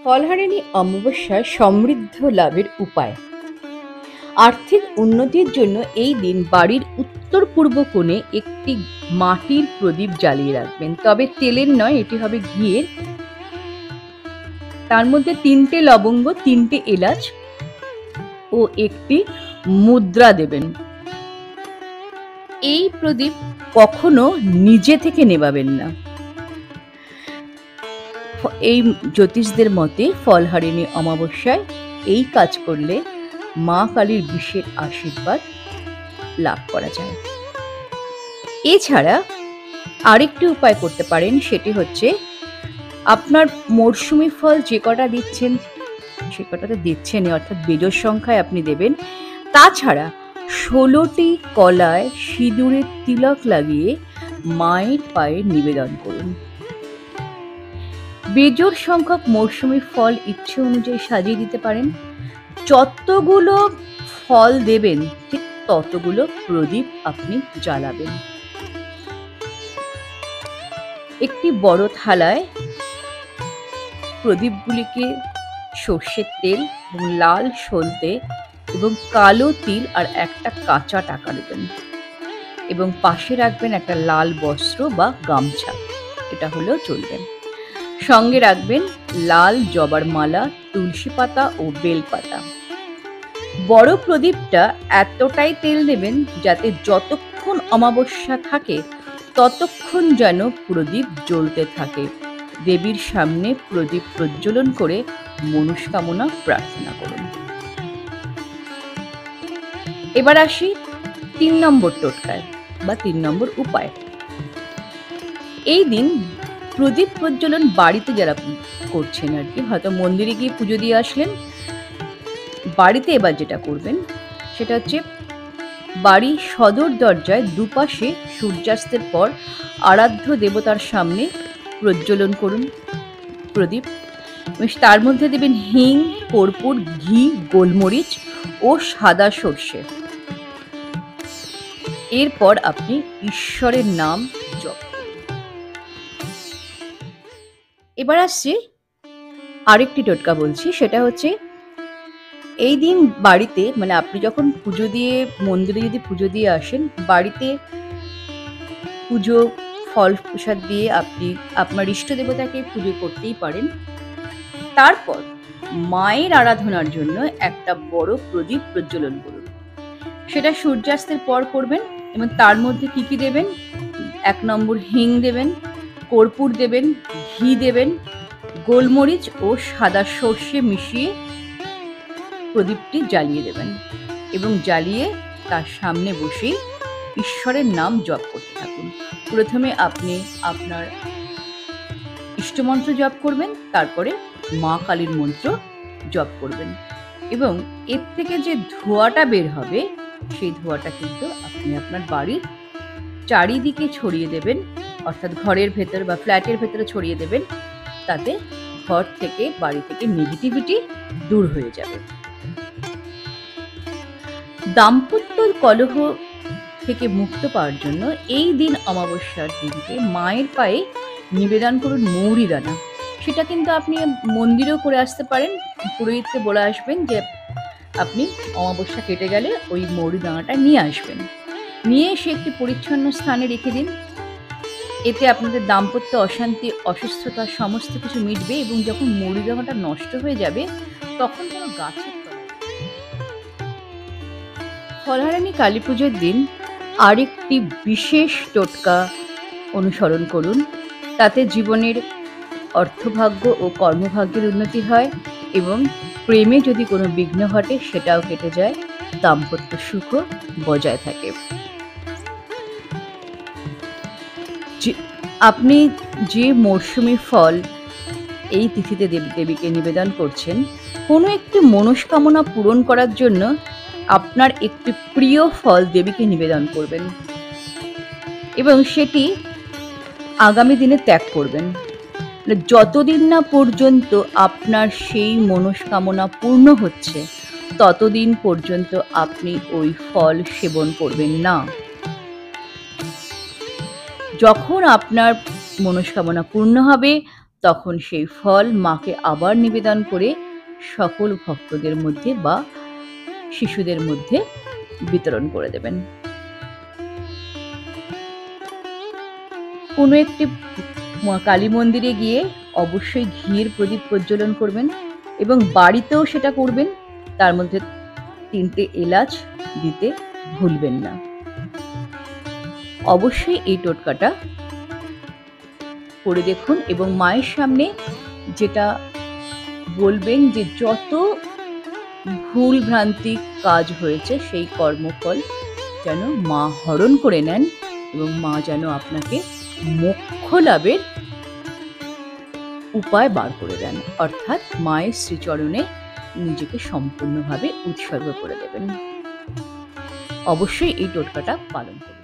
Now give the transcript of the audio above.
ফলহারিণী অমাবস্যায় সমৃদ্ধ লাভের উপায়। আর্থিক উন্নতির জন্য এই দিন বাড়ির উত্তর পূর্ব কোণে একটি মাটির প্রদীপ জ্বালিয়ে রাখবেন, তবে তেলের নয়, এটি হবে ঘিয়ের। তার মধ্যে 3টে লবঙ্গ, 3টে এলাচ ও একটি মুদ্রা দেবেন। এই প্রদীপ কখনো নিজে থেকে নেভাবেন না। এই জ্যোতিষদের মতে ফলহারিণী অমাবস্যায় এই কাজ করলে মা কালীর বিশেষ আশীর্বাদ লাভ করা যায়। এছাড়া আরেকটি উপায় করতে পারেন, সেটি হচ্ছে আপনার মরশুমি ফল যে কটা দিচ্ছেন সে কটাতে দিচ্ছেনই, অর্থাৎ বেজোড় সংখ্যায় আপনি দেবেন। তাছাড়া 16টি কলায় সিঁদুরের তিলক লাগিয়ে মায়ের পায়ে নিবেদন করুন। বেজোড় সংখ্যক মরশুমি ফল ইচ্ছে অনুযায়ী সাজিয়ে দিতে পারেন। যতগুলো ফল দেবেন ঠিক ততগুলো প্রদীপ আপনি জ্বালাবেন। একটি বড় থালায় প্রদীপগুলিকে সর্ষের তেল এবং লাল সলতে এবং কালো তিল আর একটা কাঁচা টাকা দেবেন, এবং পাশে রাখবেন একটা লাল বস্ত্র বা গামছা, এটা হলেও চলবে। সঙ্গে রাখবেন লাল জবার মালা, তুলসী পাতা ও বেলপাতা। বড় প্রদীপটা এতটাই তেল দেবেন যাতে যতক্ষণ অমাবস্যা থাকে ততক্ষণ যেন প্রদীপ জ্বলতে থাকে। দেবীর সামনে প্রদীপ প্রজ্বলন করে মনস্কামনা প্রার্থনা করুন। এবার আসি 3 নম্বর টোটকায় বা 3 নম্বর উপায়। এই দিন প্রদীপ প্রজ্বলন বাড়িতে যারা করছেন আর কি, হয়তো মন্দিরে গিয়ে পুজো দিয়ে আসলেন, বাড়িতে এবার যেটা করবেন সেটা হচ্ছে বাড়ির সদর দরজায় দুপাশে সূর্যাস্তের পর আরাধ্য দেবতার সামনে প্রজ্বলন করুন প্রদীপ। তার মধ্যে দেবেন হিং, কর্পূর, ঘি, গোলমরিচ ও সাদা সর্ষে। এরপর আপনি ঈশ্বরের নাম জপ করুন। এবার আসছে আরেকটি টোটকা বলছি, সেটা হচ্ছে এই দিন বাড়িতে, মানে আপনি যখন পুজো দিয়ে মন্দিরে যদি পুজো দিয়ে আসেন, বাড়িতে পুজো ফল প্রসাদ দিয়ে আপনি আপনার ইষ্ট দেবতাকে পুজো করতেই পারেন। তারপর মায়ের আরাধনার জন্য একটা বড় প্রদীপ প্রজ্বলন করুন। সেটা সূর্যাস্তের পর করবেন, এবং তার মধ্যে কি কি দেবেন? 1 নম্বর হিং দেবেন, কর্পূর দেবেন, ঘি দেবেন, গোলমরিচ ও সাদা সর্ষে মিশিয়ে প্রদীপটি জ্বালিয়ে দেবেন, এবং জ্বালিয়ে তার সামনে বসেই ঈশ্বরের নাম জপ করতে থাকুন। প্রথমে আপনি আপনার ইষ্টমন্ত্র জপ করবেন, তারপরে মা কালীর মন্ত্র জপ করবেন, এবং এর থেকে যে ধোঁয়াটা বের হবে সেই ধোঁয়াটা কিন্তু আপনি আপনার বাড়ির চারিদিকে ছড়িয়ে দেবেন, অর্থাৎ ঘরের ভেতর বা ফ্ল্যাটের ভেতরে ছড়িয়ে দেবেন। তাতে ঘর থেকে, বাড়ি থেকে নেগেটিভিটি দূর হয়ে যাবে। দাম্পত্য কলহ থেকে মুক্ত পাওয়ার জন্য এই দিন অমাবস্যার দিনকে মায়ের পায়ে নিবেদন করুন মৌরি দানা। সেটা কিন্তু আপনি মন্দিরেও করে আসতে পারেন। পুরোহিতকে বলে আসবেন যে আপনি অমাবস্যা কেটে গেলে ওই মৌরি দানাটা নিয়ে আসবেন, নিয়ে এসে একটি পরিচ্ছন্ন স্থানে রেখে দিন। এতে আপনাদের দাম্পত্য অশান্তি, অসুস্থতা সমস্ত কিছু মিটবে, এবং যখন মৌরি দানাটা নষ্ট হয়ে যাবে তখন কোনো গাছের তলায়। ফলহারিণী কালী পুজোর দিন আরেকটি বিশেষ টোটকা অনুসরণ করুন। তাতে জীবনের অর্থভাগ্য ও কর্মভাগ্যের উন্নতি হয়, এবং প্রেমে যদি কোনো বিঘ্ন ঘটে সেটাও কেটে যায়, দাম্পত্য সুখও বজায় থাকে। আপনি যে মরশুমি ফল এই তিথিতে দেবীকে নিবেদন করছেন, কোনো একটি মনস্কামনা পূরণ করার জন্য আপনার একটি প্রিয় ফল দেবীকে নিবেদন করবেন, এবং সেটি আগামী দিনে ত্যাগ করবেন। যতদিন না পর্যন্ত আপনার সেই মনস্কামনা পূর্ণ হচ্ছে ততদিন পর্যন্ত আপনি ওই ফল সেবন করবেন না। যখন আপনার মনস্কামনা পূর্ণ হবে তখন সেই ফল মাকে আবার নিবেদন করে সকল ভক্তদের মধ্যে বা শিশুদের মধ্যে বিতরণ করে দেবেন। কোনো একটি কালী মন্দিরে গিয়ে অবশ্যই ঘিয়ের প্রদীপ প্রজ্বলন করবেন এবং বাড়িতেও সেটা করবেন। তার মধ্যে 3টে এলাচ দিতে ভুলবেন না। অবশ্যই এই টোটকাটা করে দেখুন এবং মায়ের সামনে যেটা বলবেন যে যত ভুল ভ্রান্তি কাজ হয়েছে সেই কর্মফল যেন মা হরণ করে নেন এবং মা যেন আপনাকে মোক্ষ লাভের উপায় বার করে দেন, অর্থাৎ মায়ের শ্রীচরণে নিজেকে সম্পূর্ণভাবে উৎসর্গ করে দেবেন। অবশ্যই এই টোটকাটা পালন করুন।